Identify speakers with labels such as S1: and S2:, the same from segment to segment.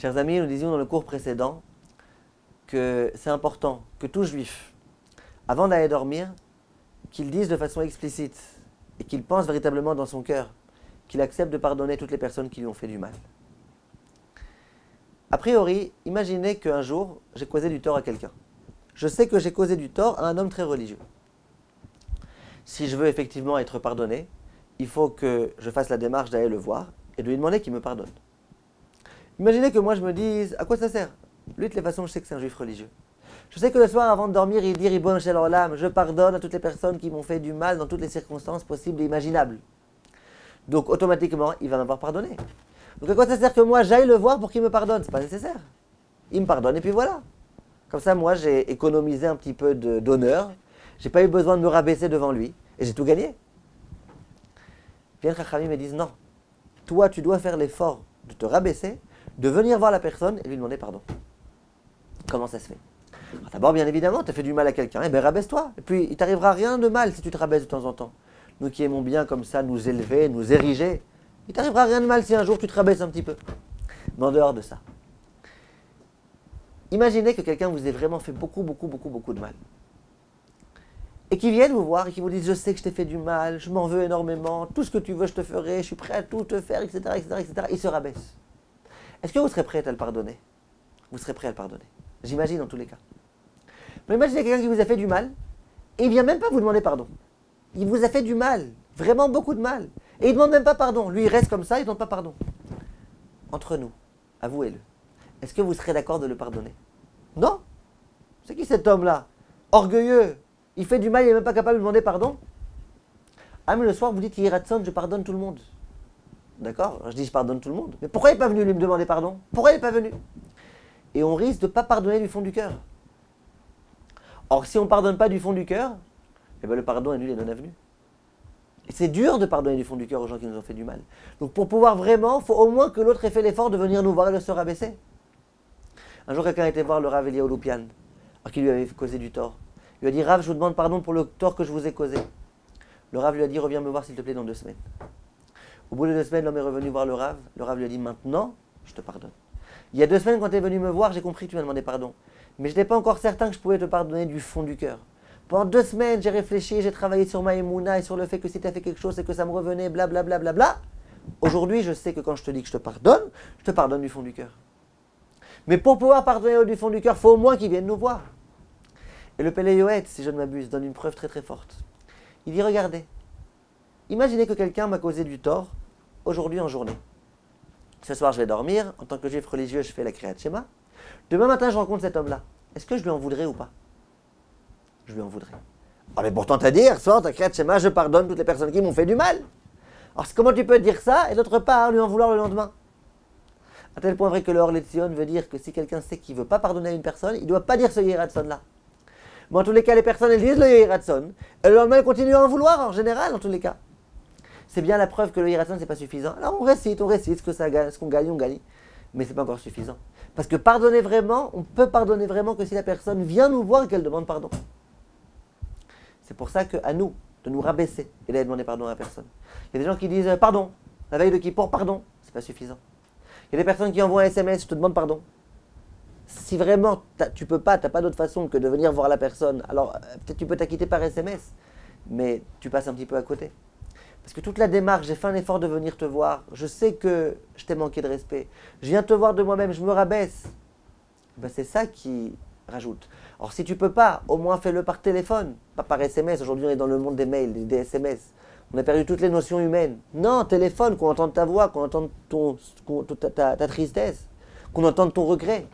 S1: Chers amis, nous disions dans le cours précédent que c'est important que tout juif, avant d'aller dormir, qu'il dise de façon explicite et qu'il pense véritablement dans son cœur qu'il accepte de pardonner toutes les personnes qui lui ont fait du mal. A priori, imaginez qu'un jour, j'ai causé du tort à quelqu'un. Je sais que j'ai causé du tort à un homme très religieux. Si je veux effectivement être pardonné, il faut que je fasse la démarche d'aller le voir et de lui demander qu'il me pardonne. Imaginez que moi je me dise, à quoi ça sert? Lui, de toutes les façons, je sais que c'est un juif religieux. Je sais que le soir, avant de dormir, il dit, Ribono shel olam, je pardonne à toutes les personnes qui m'ont fait du mal dans toutes les circonstances possibles et imaginables. Donc, automatiquement, il va m'avoir pardonné. Donc, à quoi ça sert que moi, j'aille le voir pour qu'il me pardonne? C'est pas nécessaire. Il me pardonne et puis voilà. Comme ça, moi, j'ai économisé un petit peu d'honneur. J'ai pas eu besoin de me rabaisser devant lui et j'ai tout gagné. Viennent Chachamim et disent, non, toi, tu dois faire l'effort de te rabaisser, de venir voir la personne et lui demander pardon. Comment ça se fait? D'abord, bien évidemment, tu as fait du mal à quelqu'un, eh bien rabaisse-toi. Et puis, il t'arrivera rien de mal si tu te rabaisses de temps en temps. Nous qui aimons bien comme ça nous élever, nous ériger, il t'arrivera rien de mal si un jour tu te rabaisses un petit peu. Mais en dehors de ça, imaginez que quelqu'un vous ait vraiment fait beaucoup de mal. Et qu'il vienne vous voir et qu'il vous dise, je sais que je t'ai fait du mal, je m'en veux énormément, tout ce que tu veux je te ferai, je suis prêt à tout te faire, etc., etc., etc. Il se rabaisse. Est-ce que vous serez prêt à le pardonner? Vous serez prêt à le pardonner. J'imagine en tous les cas. Mais imaginez quelqu'un qui vous a fait du mal, et il ne vient même pas vous demander pardon. Il vous a fait du mal, vraiment beaucoup de mal. Et il ne demande même pas pardon. Lui, il reste comme ça, il ne demande pas pardon. Entre nous, avouez-le. Est-ce que vous serez d'accord de le pardonner? Non. C'est qui cet homme-là? Orgueilleux. Il fait du mal, il n'est même pas capable de demander pardon. Ah, mais le soir, vous dites, Yiratson, je pardonne tout le monde. D'accord? Je dis, je pardonne tout le monde. Mais pourquoi il n'est pas venu lui me demander pardon? Pourquoi il n'est pas venu? Et on risque de ne pas pardonner du fond du cœur. Or, si on ne pardonne pas du fond du cœur, eh bien, le pardon est nul et non avenu. Et c'est dur de pardonner du fond du cœur aux gens qui nous ont fait du mal. Donc pour pouvoir vraiment, il faut au moins que l'autre ait fait l'effort de venir nous voir et de se rabaisser. Un jour, quelqu'un était voir le Rav Eliyahu Loupian, alors qu'il lui avait causé du tort. Il lui a dit, Rav, je vous demande pardon pour le tort que je vous ai causé. Le Rav lui a dit, reviens me voir s'il te plaît dans 2 semaines. Au bout de 2 semaines, l'homme est revenu voir le Rav. Le Rav lui a dit, maintenant, je te pardonne. Il y a 2 semaines, quand tu es venu me voir, j'ai compris que tu m'as demandé pardon. Mais je n'étais pas encore certain que je pouvais te pardonner du fond du cœur. Pendant 2 semaines, j'ai réfléchi, j'ai travaillé sur ma émouna et sur le fait que si tu as fait quelque chose, c'est que ça me revenait, blablabla. Bla, bla, bla. Aujourd'hui, je sais que quand je te dis que je te pardonne du fond du cœur. Mais pour pouvoir pardonner du fond du cœur, il faut au moins qu'il vienne nous voir. Et le Pélé Yoet, si je ne m'abuse, donne une preuve très très forte. Il dit, regardez, imaginez que quelqu'un m'a causé du tort aujourd'hui en journée. Ce soir, je vais dormir. En tant que juif religieux, je fais la Kriyat Shema. Demain matin, je rencontre cet homme-là. Est-ce que je lui en voudrais ou pas? Je lui en voudrais. Ah, mais pourtant, tu as dit hier soir, ta Kriyat Shema, je pardonne toutes les personnes qui m'ont fait du mal. Alors, comment tu peux dire ça et d'autre part, lui en vouloir le lendemain? À tel point vrai que le Or Letzion veut dire que si quelqu'un sait qu'il ne veut pas pardonner à une personne, il ne doit pas dire ce Yehiratson-là. Mais en tous les cas, les personnes, elles disent le Yehiratson. Et le lendemain, elles continuent à en vouloir, en général, en tous les cas. C'est bien la preuve que le Yehiratson, ce n'est pas suffisant. Alors on récite, ce qu'on gagne, on gagne. Mais ce n'est pas encore suffisant. Parce que pardonner vraiment, on peut pardonner vraiment que si la personne vient nous voir et qu'elle demande pardon. C'est pour ça qu'à nous, de nous rabaisser et d'aller demander pardon à la personne. Il y a des gens qui disent pardon, la veille de Kippour, pardon. C'est pas suffisant. Il y a des personnes qui envoient un SMS, je te demande pardon. Si vraiment tu peux pas, tu n'as pas d'autre façon que de venir voir la personne, alors peut-être tu peux t'acquitter par SMS, mais tu passes un petit peu à côté. Parce que toute la démarche, j'ai fait un effort de venir te voir, je sais que je t'ai manqué de respect, je viens te voir de moi-même, je me rabaisse. Ben c'est ça qui rajoute. Alors si tu peux pas, au moins fais-le par téléphone, pas par SMS. Aujourd'hui on est dans le monde des mails, des SMS. On a perdu toutes les notions humaines. Non, téléphone, qu'on entende ta voix, qu'on entende ta tristesse, qu'on entende ton regret.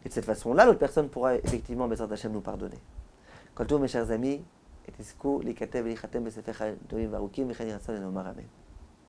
S1: Et de cette façon-là, l'autre personne pourra effectivement, Bezrat Hashem, nous pardonner. Quant à mes chers amis, et les katev et les chatem, et sefer Dovim Varukim, et Amen.